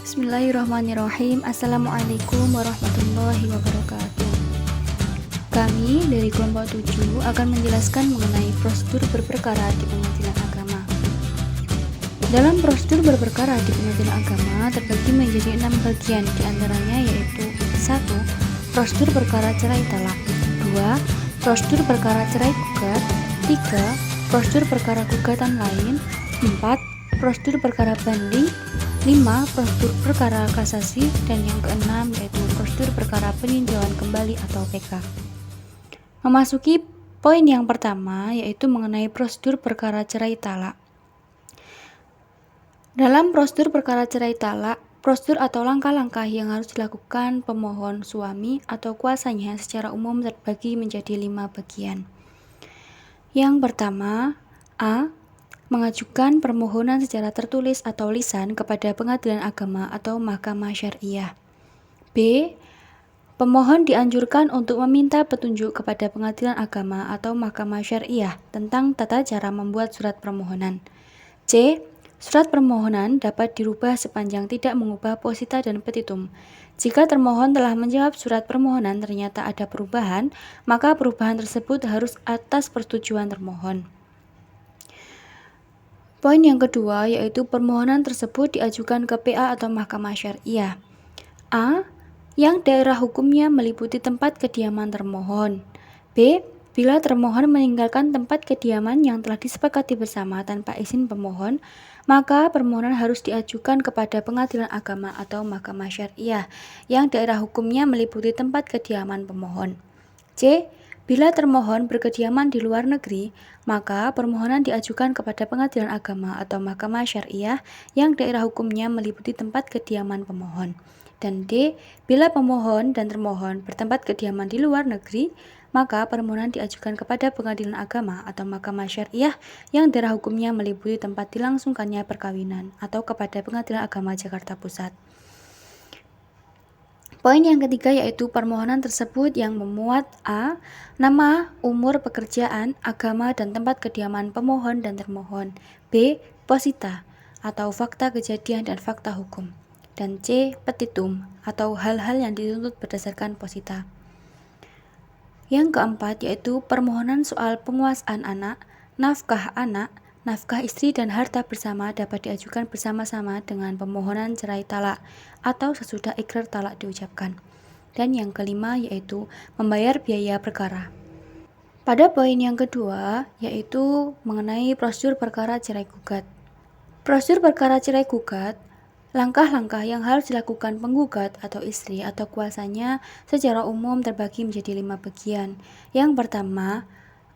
Bismillahirrahmanirrahim. Assalamualaikum warahmatullahi wabarakatuh. Kami dari kelompok 7 akan menjelaskan mengenai prosedur berperkara di pengadilan agama. Dalam prosedur berperkara di pengadilan agama terbagi menjadi 6 bagian, diantaranya yaitu 1. Prosedur perkara cerai talak, 2. Prosedur perkara cerai gugat, 3. Prosedur perkara gugatan lain, 4. Prosedur perkara banding, 5. Prosedur perkara kasasi, dan yang keenam yaitu prosedur perkara peninjauan kembali atau PK. Memasuki poin yang pertama yaitu mengenai prosedur perkara cerai talak. Dalam prosedur perkara cerai talak, prosedur atau langkah-langkah yang harus dilakukan pemohon suami atau kuasanya secara umum terbagi menjadi 5 bagian. Yang pertama, A. Mengajukan permohonan secara tertulis atau lisan kepada pengadilan agama atau mahkamah syariah. B. Pemohon dianjurkan untuk meminta petunjuk kepada pengadilan agama atau mahkamah syariah tentang tata cara membuat surat permohonan. C. Surat permohonan dapat dirubah sepanjang tidak mengubah posita dan petitum. Jika termohon telah menjawab surat permohonan ternyata ada perubahan, maka perubahan tersebut harus atas persetujuan termohon. Poin yang kedua yaitu permohonan tersebut diajukan ke PA atau mahkamah syariah. A. Yang daerah hukumnya meliputi tempat kediaman termohon. B. Bila termohon meninggalkan tempat kediaman yang telah disepakati bersama tanpa izin pemohon, maka permohonan harus diajukan kepada pengadilan agama atau mahkamah syariah yang daerah hukumnya meliputi tempat kediaman pemohon. C. Bila termohon berkediaman di luar negeri, maka permohonan diajukan kepada pengadilan agama atau mahkamah syariah yang daerah hukumnya meliputi tempat kediaman pemohon. Dan D. Bila pemohon dan termohon bertempat kediaman di luar negeri, maka permohonan diajukan kepada pengadilan agama atau mahkamah syariah yang daerah hukumnya meliputi tempat dilangsungkannya perkawinan atau kepada pengadilan agama Jakarta Pusat. Poin yang ketiga yaitu permohonan tersebut yang memuat A. Nama, umur, pekerjaan, agama, dan tempat kediaman pemohon dan termohon. B. Posita atau fakta kejadian dan fakta hukum. Dan C. Petitum atau hal-hal yang dituntut berdasarkan posita. Yang keempat yaitu permohonan soal penguasaan anak, nafkah istri dan harta bersama dapat diajukan bersama-sama dengan permohonan cerai talak atau sesudah ikrar talak diucapkan. Dan yang kelima yaitu membayar biaya perkara. Pada poin yang kedua yaitu mengenai prosedur perkara cerai gugat. Prosedur perkara cerai gugat, langkah-langkah yang harus dilakukan penggugat atau istri atau kuasanya secara umum terbagi menjadi 5 bagian. Yang pertama,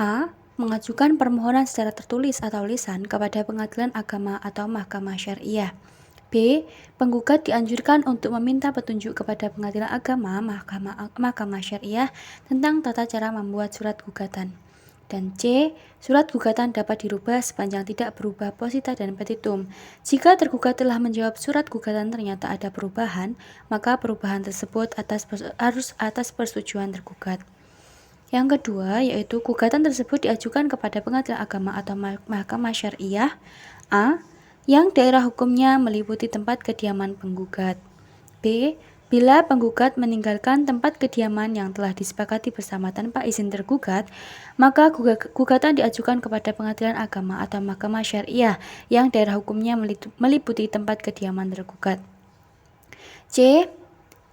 A. Mengajukan permohonan secara tertulis atau lisan kepada pengadilan agama atau mahkamah syariah. B. Penggugat dianjurkan untuk meminta petunjuk kepada pengadilan agama mahkamah syariah tentang tata cara membuat surat gugatan. Dan C. Surat gugatan dapat dirubah sepanjang tidak berubah posita dan petitum. Jika tergugat telah menjawab surat gugatan ternyata ada perubahan, maka perubahan tersebut harus atas persetujuan tergugat. Yang kedua yaitu gugatan tersebut diajukan kepada pengadilan agama atau mahkamah syariah. A. Yang daerah hukumnya meliputi tempat kediaman penggugat. B. Bila penggugat meninggalkan tempat kediaman yang telah disepakati bersama tanpa izin tergugat, maka gugatan diajukan kepada pengadilan agama atau mahkamah syariah yang daerah hukumnya meliputi tempat kediaman tergugat. C.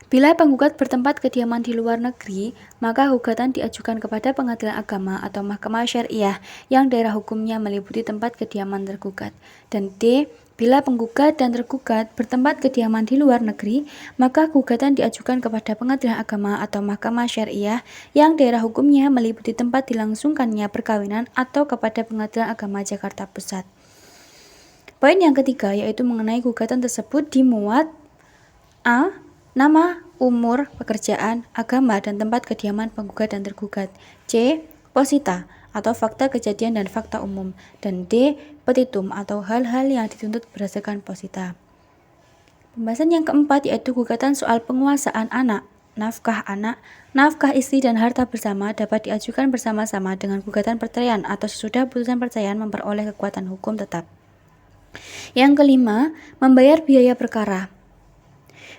Bila penggugat bertempat kediaman di luar negeri, maka gugatan diajukan kepada pengadilan agama atau mahkamah syariah yang daerah hukumnya meliputi tempat kediaman tergugat. Dan D. Bila penggugat dan tergugat bertempat kediaman di luar negeri, maka gugatan diajukan kepada pengadilan agama atau mahkamah syariah yang daerah hukumnya meliputi tempat dilangsungkannya perkawinan atau kepada pengadilan agama Jakarta Pusat. Poin yang ketiga yaitu mengenai gugatan tersebut dimuat A. Nama, umur, pekerjaan, agama, dan tempat kediaman penggugat dan tergugat. C. Posita atau fakta kejadian dan fakta umum. Dan D. Petitum atau hal-hal yang dituntut berdasarkan posita. Pembahasan yang keempat yaitu gugatan soal penguasaan anak, nafkah istri dan harta bersama dapat diajukan bersama-sama dengan gugatan perceraian atau sesudah putusan perceraian memperoleh kekuatan hukum tetap. Yang kelima, membayar biaya perkara.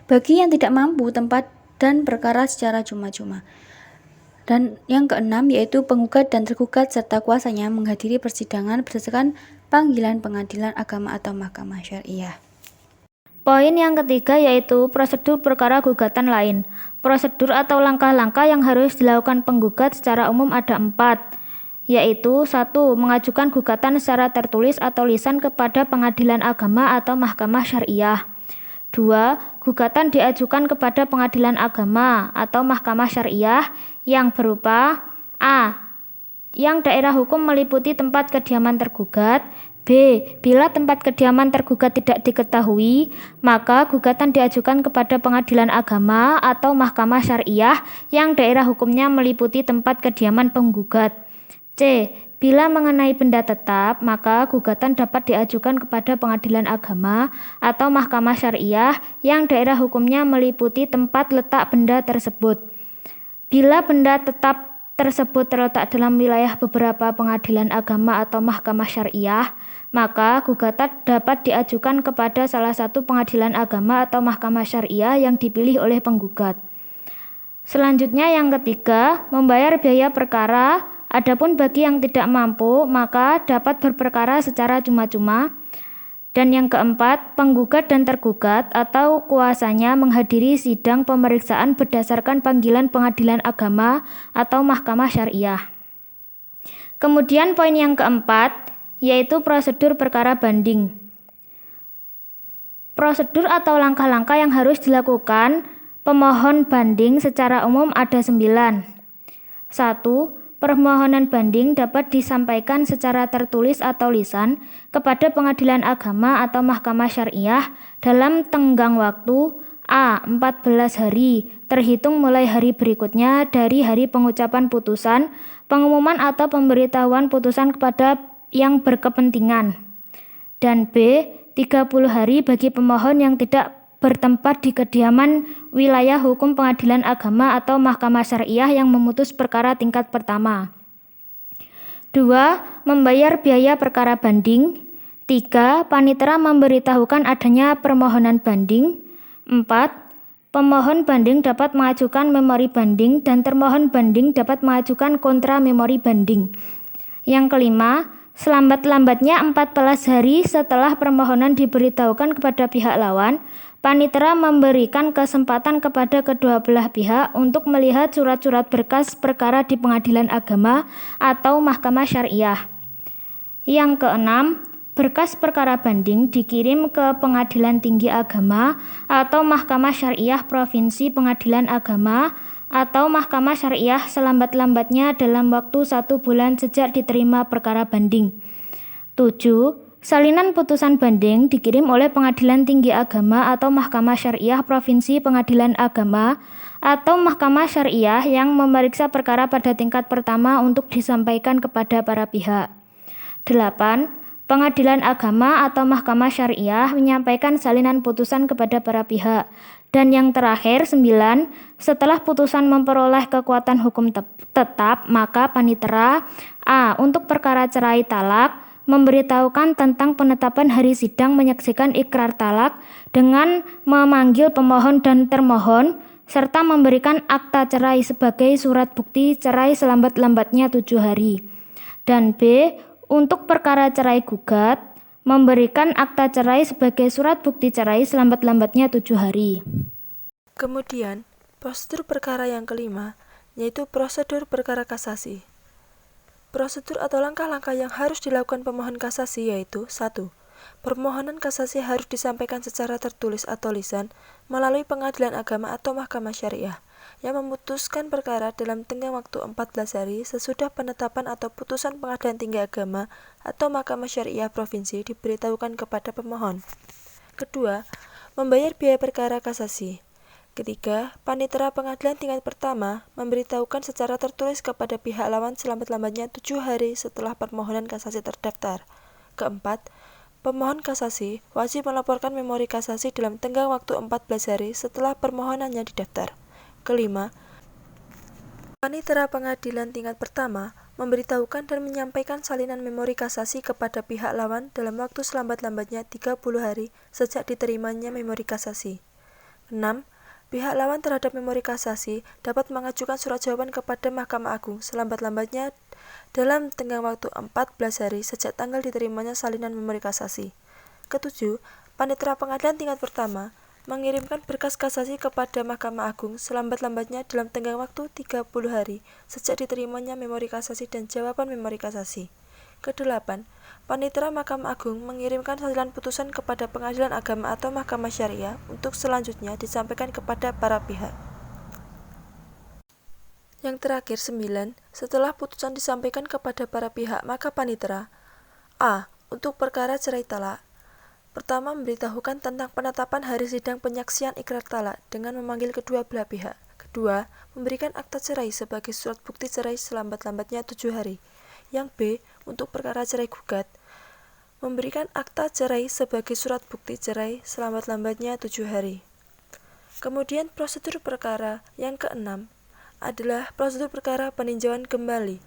bagi yang tidak mampu tempat dan perkara secara cuma-cuma. Dan yang keenam yaitu penggugat dan tergugat serta kuasanya menghadiri persidangan berdasarkan panggilan pengadilan agama atau mahkamah syariah. Poin yang ketiga yaitu prosedur perkara gugatan lain. Prosedur atau langkah-langkah yang harus dilakukan penggugat secara umum ada 4, yaitu 1. Mengajukan gugatan secara tertulis atau lisan kepada pengadilan agama atau mahkamah syariah. 2. Gugatan diajukan kepada pengadilan agama atau mahkamah syariah yang berupa A. Yang daerah hukum meliputi tempat kediaman tergugat. B. Bila tempat kediaman tergugat tidak diketahui, maka gugatan diajukan kepada pengadilan agama atau mahkamah syariah yang daerah hukumnya meliputi tempat kediaman penggugat. C. Bila mengenai benda tetap, maka gugatan dapat diajukan kepada pengadilan agama atau mahkamah syariah yang daerah hukumnya meliputi tempat letak benda tersebut. Bila benda tetap tersebut terletak dalam wilayah beberapa pengadilan agama atau mahkamah syariah, maka gugatan dapat diajukan kepada salah satu pengadilan agama atau mahkamah syariah yang dipilih oleh penggugat. Selanjutnya yang ketiga, membayar biaya perkara. Adapun bagi yang tidak mampu, maka dapat berperkara secara cuma-cuma. Dan yang keempat, penggugat dan tergugat atau kuasanya menghadiri sidang pemeriksaan berdasarkan panggilan pengadilan agama atau mahkamah syariah. Kemudian poin yang keempat, yaitu prosedur perkara banding. Prosedur atau langkah-langkah yang harus dilakukan pemohon banding secara umum ada 9. 1. Permohonan banding dapat disampaikan secara tertulis atau lisan kepada pengadilan agama atau mahkamah syariah dalam tenggang waktu A. 14 hari, terhitung mulai hari berikutnya dari hari pengucapan putusan, pengumuman atau pemberitahuan putusan kepada yang berkepentingan. Dan B. 30 hari bagi pemohon yang tidak bertempat di kediaman wilayah hukum pengadilan agama atau mahkamah syariah yang memutus perkara tingkat pertama. 2. Membayar biaya perkara banding. 3. Panitera memberitahukan adanya permohonan banding. 4. Pemohon banding dapat mengajukan memori banding dan termohon banding dapat mengajukan kontra memori banding. Yang kelima, selambat-lambatnya 14 hari setelah permohonan diberitahukan kepada pihak lawan, panitera memberikan kesempatan kepada kedua belah pihak untuk melihat surat-surat berkas perkara di pengadilan agama atau mahkamah syariah. Yang keenam, berkas perkara banding dikirim ke Pengadilan Tinggi Agama atau Mahkamah Syariah Provinsi Pengadilan Agama atau Mahkamah Syariah selambat-lambatnya dalam waktu 1 bulan sejak diterima perkara banding. 7. Salinan putusan banding dikirim oleh Pengadilan Tinggi Agama atau Mahkamah Syariah Provinsi Pengadilan Agama atau Mahkamah Syariah yang memeriksa perkara pada tingkat pertama untuk disampaikan kepada para pihak. 8. Pengadilan Agama atau Mahkamah Syariah menyampaikan salinan putusan kepada para pihak. Dan yang terakhir, 9. Setelah putusan memperoleh kekuatan hukum tetap, maka panitera A. Untuk perkara cerai talak memberitahukan tentang penetapan hari sidang menyaksikan ikrar talak dengan memanggil pemohon dan termohon serta memberikan akta cerai sebagai surat bukti cerai selambat-lambatnya 7 hari. Dan B. Untuk perkara cerai gugat memberikan akta cerai sebagai surat bukti cerai selambat-lambatnya 7 hari. Kemudian, prosedur perkara yang kelima yaitu prosedur perkara kasasi. Prosedur atau langkah-langkah yang harus dilakukan pemohon kasasi yaitu 1. Permohonan kasasi harus disampaikan secara tertulis atau lisan melalui pengadilan agama atau mahkamah syariah yang memutuskan perkara dalam tenggang waktu 14 hari sesudah penetapan atau putusan Pengadilan Tinggi Agama atau mahkamah syariah provinsi diberitahukan kepada pemohon. Kedua, membayar biaya perkara kasasi. Ketiga, panitera pengadilan tingkat pertama memberitahukan secara tertulis kepada pihak lawan selambat-lambatnya 7 hari setelah permohonan kasasi terdaftar. Keempat, pemohon kasasi wajib melaporkan memori kasasi dalam tenggang waktu 14 hari setelah permohonannya didaftar. Kelima, panitera pengadilan tingkat pertama memberitahukan dan menyampaikan salinan memori kasasi kepada pihak lawan dalam waktu selambat-lambatnya 30 hari sejak diterimanya memori kasasi. 6. Pihak lawan terhadap memori kasasi dapat mengajukan surat jawaban kepada Mahkamah Agung selambat-lambatnya dalam tenggang waktu 14 hari sejak tanggal diterimanya salinan memori kasasi. Ketujuh, Panitera Pengadilan Tingkat Pertama mengirimkan berkas kasasi kepada Mahkamah Agung selambat-lambatnya dalam tenggang waktu 30 hari sejak diterimanya memori kasasi dan jawaban memori kasasi. Kedelapan, Panitera Mahkamah Agung mengirimkan salinan putusan kepada Pengadilan Agama atau Mahkamah Syariah untuk selanjutnya disampaikan kepada para pihak. Yang terakhir, 9. Setelah putusan disampaikan kepada para pihak, maka Panitera A. Untuk perkara cerai talak. Pertama, memberitahukan tentang penetapan hari sidang penyaksian ikrar talak dengan memanggil kedua belah pihak. Kedua, memberikan akta cerai sebagai surat bukti cerai selambat-lambatnya 7 hari. Yang B. Untuk perkara cerai gugat, memberikan akta cerai sebagai surat bukti cerai selambat-lambatnya 7 hari. Kemudian prosedur perkara yang keenam adalah prosedur perkara peninjauan kembali.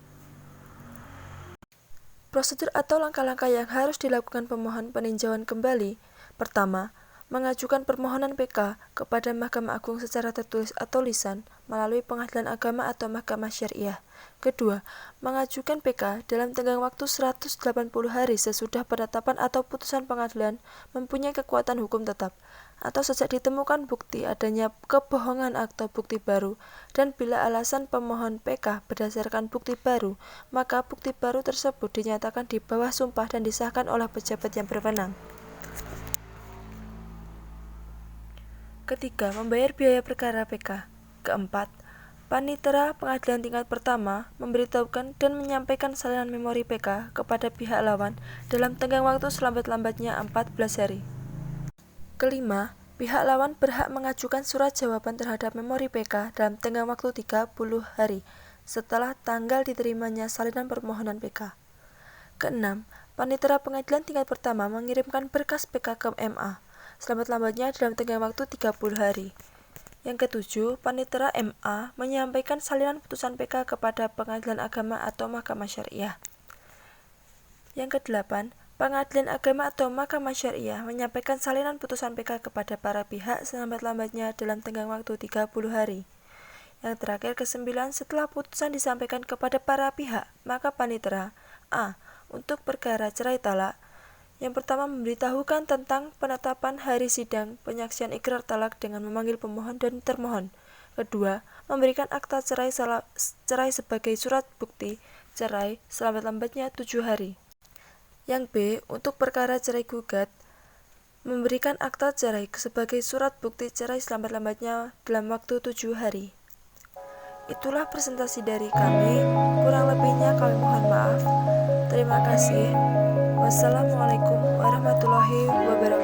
Prosedur atau langkah-langkah yang harus dilakukan pemohon peninjauan kembali. Pertama, mengajukan permohonan PK kepada Mahkamah Agung secara tertulis atau lisan melalui Pengadilan Agama atau Mahkamah Syariah. Kedua, mengajukan PK dalam tenggang waktu 180 hari sesudah penetapan atau putusan pengadilan mempunyai kekuatan hukum tetap, atau sejak ditemukan bukti adanya kebohongan atau bukti baru, dan bila alasan pemohon PK berdasarkan bukti baru, maka bukti baru tersebut dinyatakan di bawah sumpah dan disahkan oleh pejabat yang berwenang. Ketiga, membayar biaya perkara PK. Keempat, Panitera Pengadilan Tingkat Pertama memberitahukan dan menyampaikan salinan memori PK kepada pihak lawan dalam tenggang waktu selambat-lambatnya 14 hari. Kelima, pihak lawan berhak mengajukan surat jawaban terhadap memori PK dalam tenggang waktu 30 hari setelah tanggal diterimanya salinan permohonan PK. Keenam, Panitera Pengadilan Tingkat Pertama mengirimkan berkas PK ke MA selambat-lambatnya dalam tenggang waktu 30 hari. Yang ketujuh, Panitera MA menyampaikan salinan putusan PK kepada Pengadilan Agama atau Mahkamah Syariah. Yang kedelapan, Pengadilan Agama atau Mahkamah Syariah menyampaikan salinan putusan PK kepada para pihak selambat-lambatnya dalam tenggang waktu 30 hari. Yang terakhir, kesembilan, setelah putusan disampaikan kepada para pihak, maka Panitera A. Untuk perkara cerai talak. Yang pertama, memberitahukan tentang penetapan hari sidang penyaksian ikrar talak dengan memanggil pemohon dan termohon. Kedua, memberikan akta cerai sebagai surat bukti cerai selambat-lambatnya 7 hari. Yang B. Untuk perkara cerai gugat, memberikan akta cerai sebagai surat bukti cerai selambat-lambatnya dalam waktu 7 hari. Itulah presentasi dari kami, kurang lebihnya kami mohon maaf. Terima kasih. Wassalamualaikum warahmatullahi wabarakatuh.